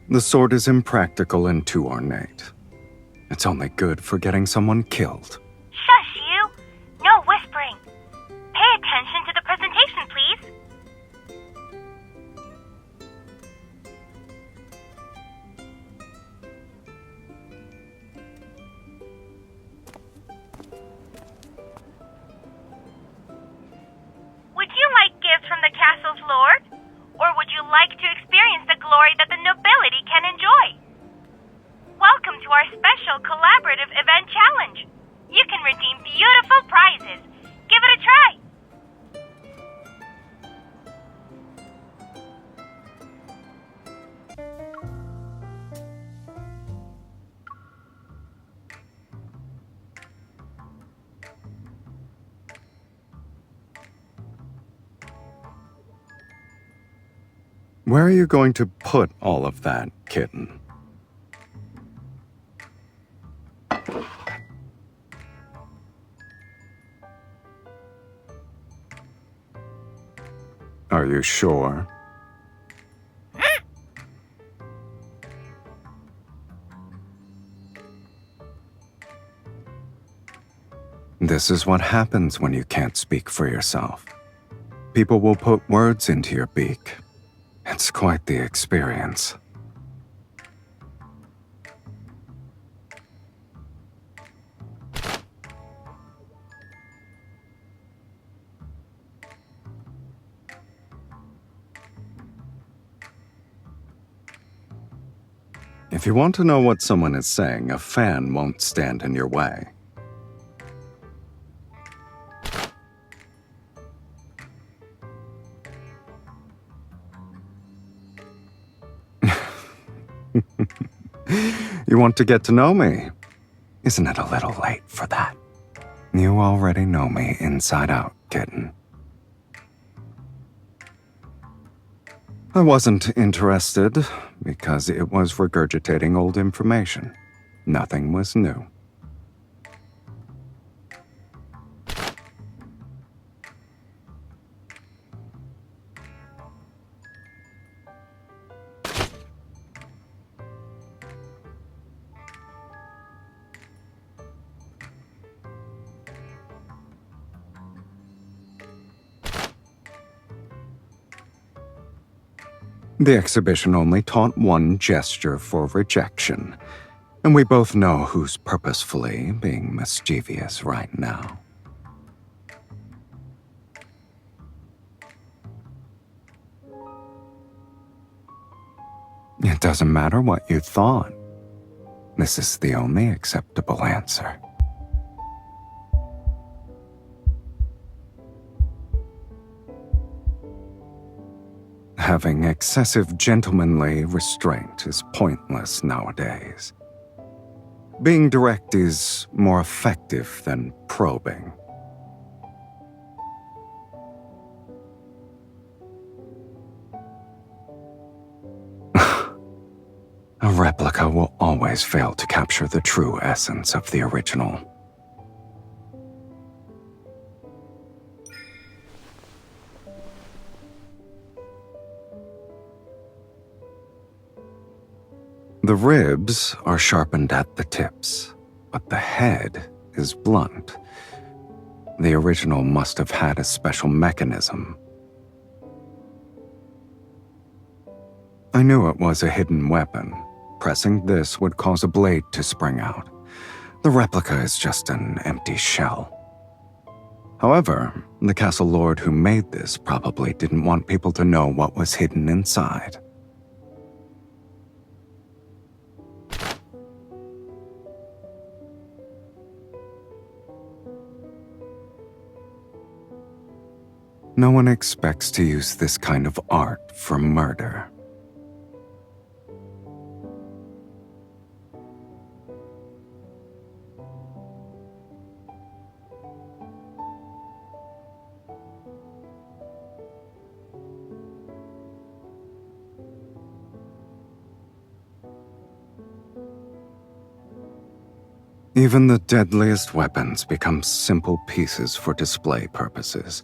The sword is impractical and too ornate. It's only good for getting someone killed. Shush, you! No whispering. Pay attention to the presentation, please. Would you like gifts from the castle's lord? Or would you like to experience the glory that the nobility can enjoy? Welcome to our special collaborative event challenge. You can redeem beautiful prizes. Give it a try. Where are you going to put all of that, kitten? Are you sure? This is what happens when you can't speak for yourself. People will put words into your beak. It's quite the experience. If you want to know what someone is saying, a fan won't stand in your way. You want to get to know me? Isn't it a little late for that? You already know me inside out, kitten. I wasn't interested because it was regurgitating old information. Nothing was new. The exhibition only taught one gesture for rejection, and we both know who's purposefully being mischievous right now. It doesn't matter what you thought. This is the only acceptable answer. Having excessive gentlemanly restraint is pointless nowadays. Being direct is more effective than probing. A replica will always fail to capture the true essence of the original. The ribs are sharpened at the tips, but the head is blunt. The original must have had a special mechanism. I knew it was a hidden weapon. Pressing this would cause a blade to spring out. The replica is just an empty shell. However, the castle lord who made this probably didn't want people to know what was hidden inside. No one expects to use this kind of art for murder. Even the deadliest weapons become simple pieces for display purposes.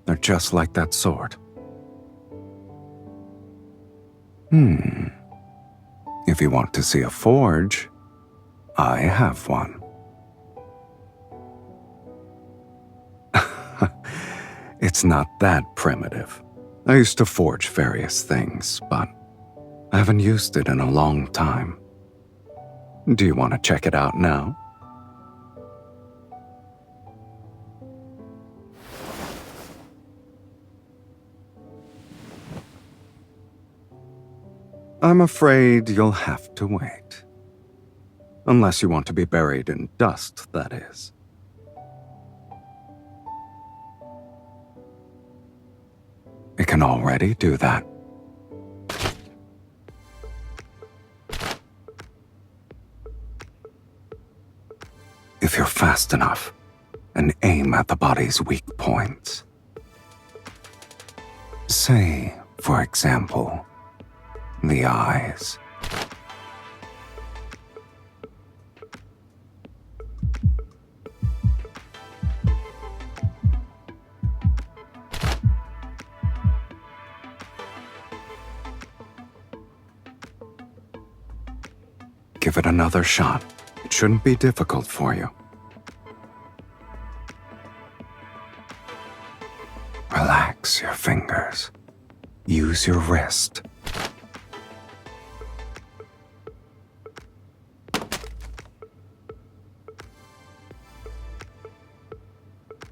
They're just like that sword. If you want to see a forge, I have one. It's not that primitive. I used to forge various things, but I haven't used it in a long time. Do you want to check it out now? I'm afraid you'll have to wait. Unless you want to be buried in dust, that is. It can already do that. If you're fast enough, and aim at the body's weak points. Say, for example, the eyes. Give it another shot. It shouldn't be difficult for you. Relax your fingers. Use your wrist.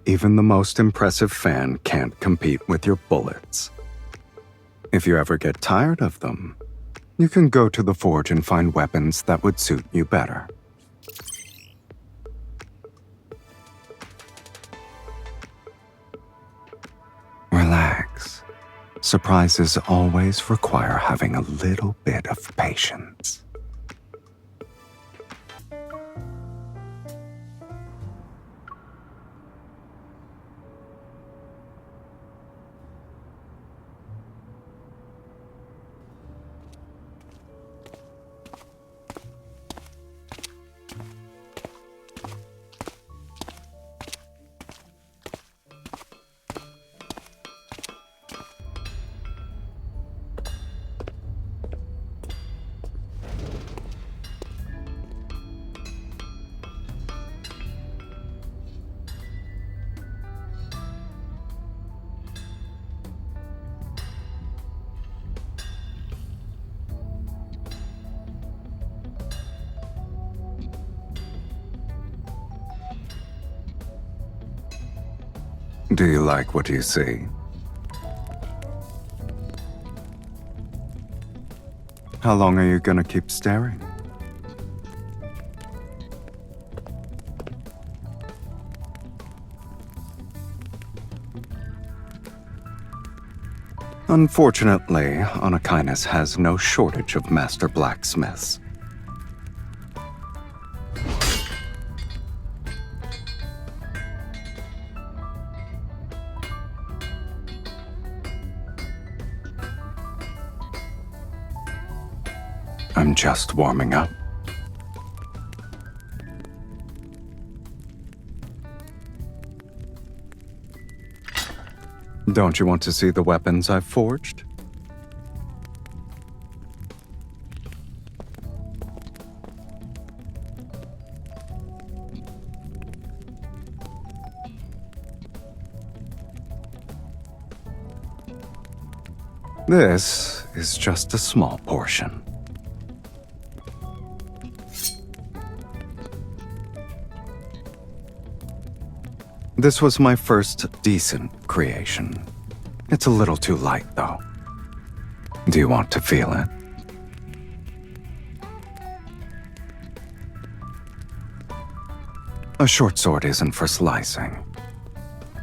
Even the most impressive fan can't compete with your bullets. If you ever get tired of them, you can go to the forge and find weapons that would suit you better. Relax. Surprises always require having a little bit of patience. Do you like what you see? How long are you gonna keep staring? Unfortunately, Onakainus has no shortage of master blacksmiths. I'm just warming up. Don't you want to see the weapons I've forged? This is just a small portion. This was my first decent creation. It's a little too light, though. Do you want to feel it? A short sword isn't for slicing.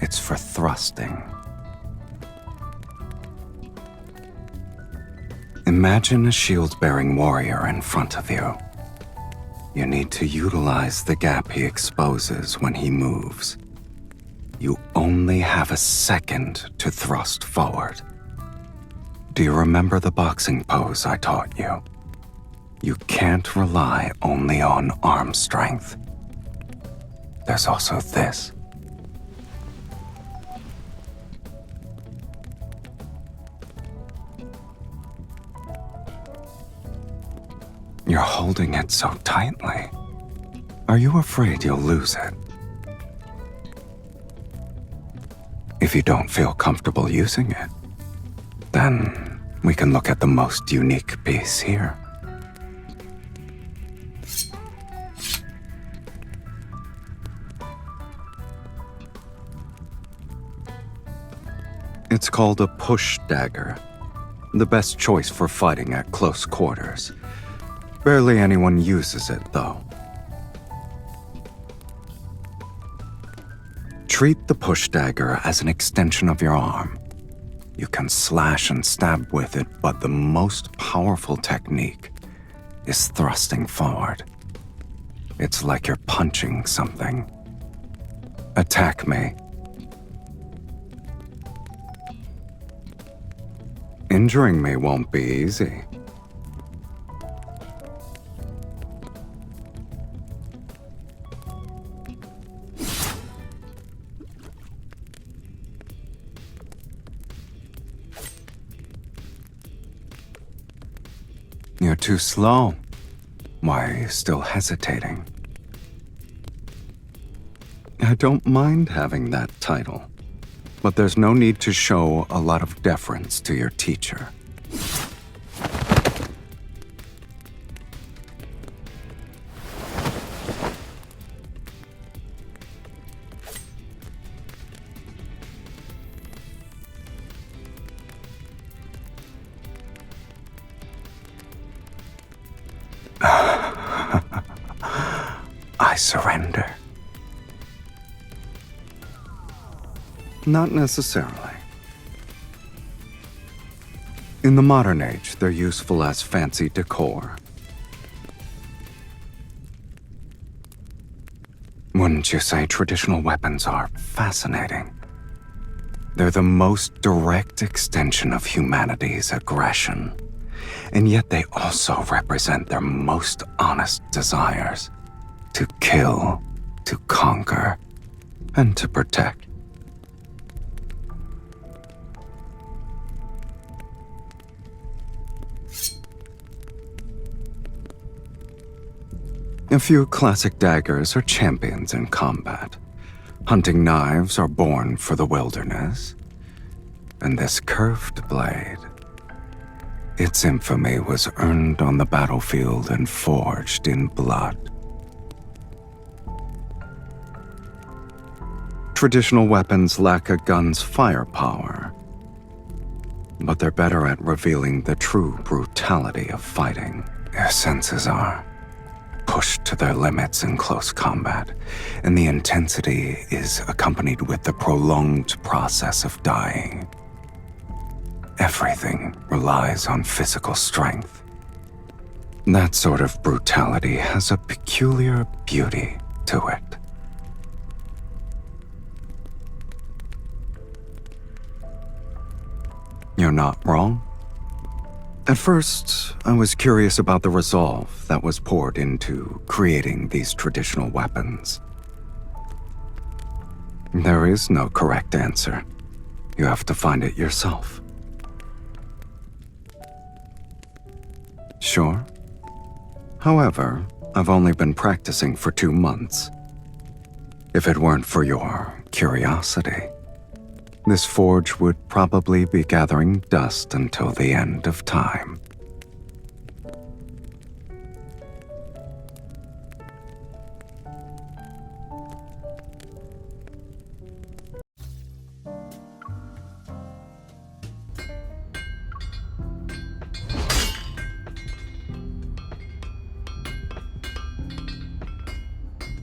It's for thrusting. Imagine a shield-bearing warrior in front of you. You need to utilize the gap he exposes when he moves. You only have a second to thrust forward. Do you remember the boxing pose I taught you? You can't rely only on arm strength. There's also this. You're holding it so tightly. Are you afraid you'll lose it? If you don't feel comfortable using it, then we can look at the most unique piece here. It's called a push dagger, the best choice for fighting at close quarters. Barely anyone uses it, though. Treat the push dagger as an extension of your arm. You can slash and stab with it, but the most powerful technique is thrusting forward. It's like you're punching something. Attack me. Injuring me won't be easy. You're too slow. Why are you still hesitating? I don't mind having that title, but there's no need to show a lot of deference to your teacher. I surrender. Not necessarily. In the modern age, they're useful as fancy decor. Wouldn't you say traditional weapons are fascinating? They're the most direct extension of humanity's aggression, and yet they also represent their most honest desires: to kill, to conquer, and to protect. A few classic daggers are champions in combat. Hunting knives are born for the wilderness. And this curved blade, its infamy was earned on the battlefield and forged in blood. Traditional weapons lack a gun's firepower, but they're better at revealing the true brutality of fighting. Their senses are pushed to their limits in close combat, and the intensity is accompanied with the prolonged process of dying. Everything relies on physical strength. That sort of brutality has a peculiar beauty to it. You're not wrong. At first, I was curious about the resolve that was poured into creating these traditional weapons. There is no correct answer. You have to find it yourself. Sure. However, I've only been practicing for 2 months. If it weren't for your curiosity, this forge would probably be gathering dust until the end of time.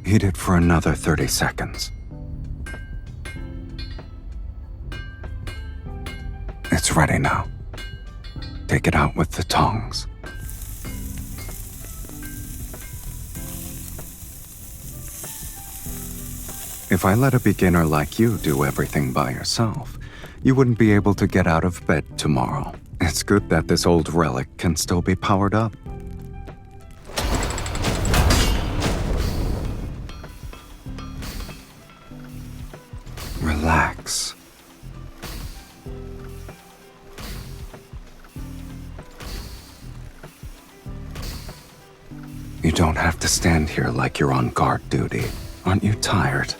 Heat it for another 30 seconds. It's ready now. Take it out with the tongs. If I let a beginner like you do everything by yourself, you wouldn't be able to get out of bed tomorrow. It's good that this old relic can still be powered up. Relax. don't have to stand here like you're on guard duty. Aren't you tired?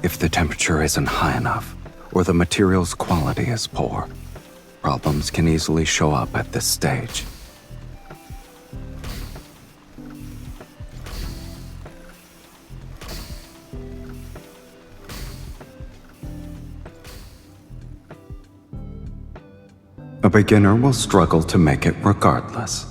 If the temperature isn't high enough, or the material's quality is poor, problems can easily show up at this stage. A beginner will struggle to make it regardless.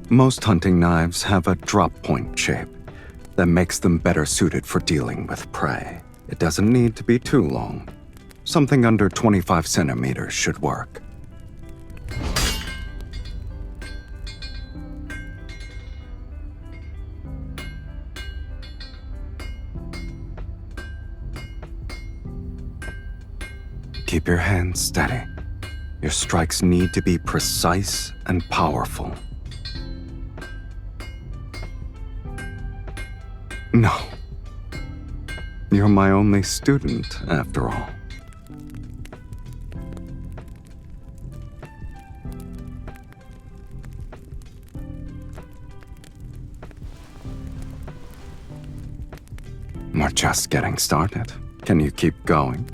Most hunting knives have a drop point shape that makes them better suited for dealing with prey. It doesn't need to be too long. Something under 25 centimeters should work. Keep your hands steady. Your strikes need to be precise and powerful. No. You're my only student, after all. We're just getting started. Can you keep going?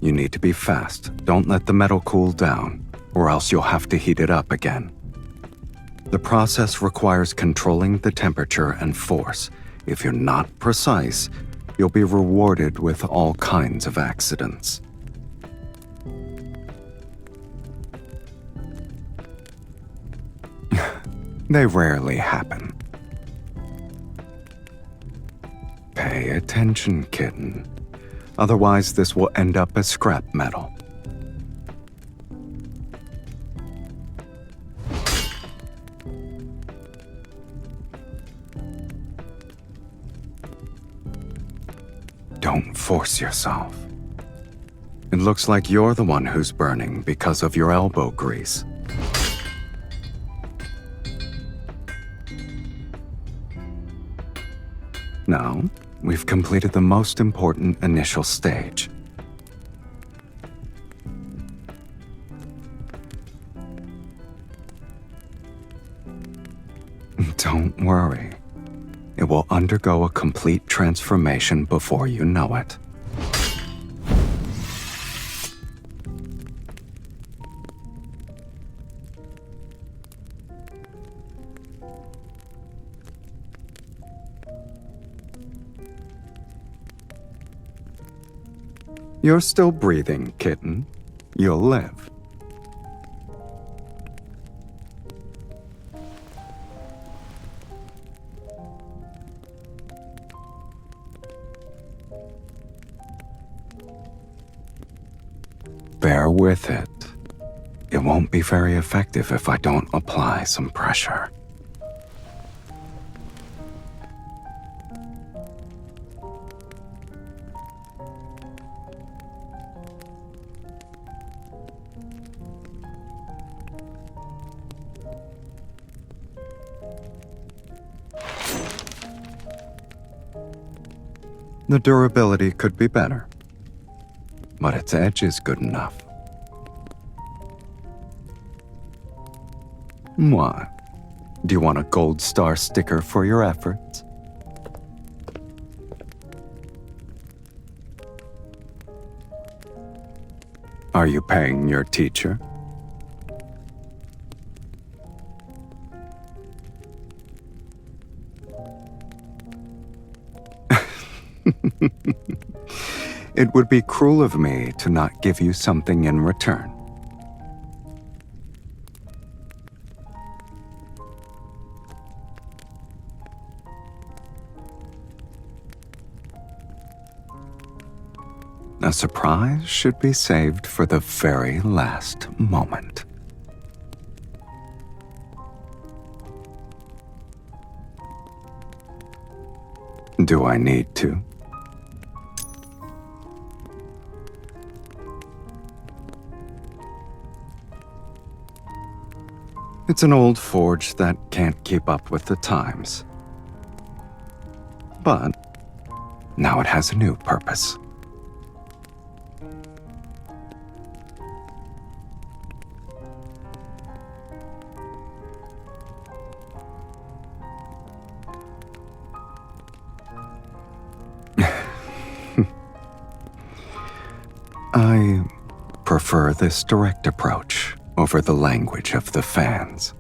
You need to be fast. Don't let the metal cool down, or else you'll have to heat it up again. The process requires controlling the temperature and force. If you're not precise, you'll be rewarded with all kinds of accidents. They rarely happen. Pay attention, kitten. Otherwise, this will end up as scrap metal. Don't force yourself. It looks like you're the one who's burning because of your elbow grease. Now, we've completed the most important initial stage. Don't worry. It will undergo a complete transformation before you know it. You're still breathing, kitten. You'll live. Bear with it. It won't be very effective if I don't apply some pressure. The durability could be better, but its edge is good enough. What? Do you want a gold star sticker for your efforts? Are you paying your teacher? It would be cruel of me to not give you something in return. A surprise should be saved for the very last moment. Do I need to? It's an old forge that can't keep up with the times. But now it has a new purpose. I prefer this direct approach over the language of the fans.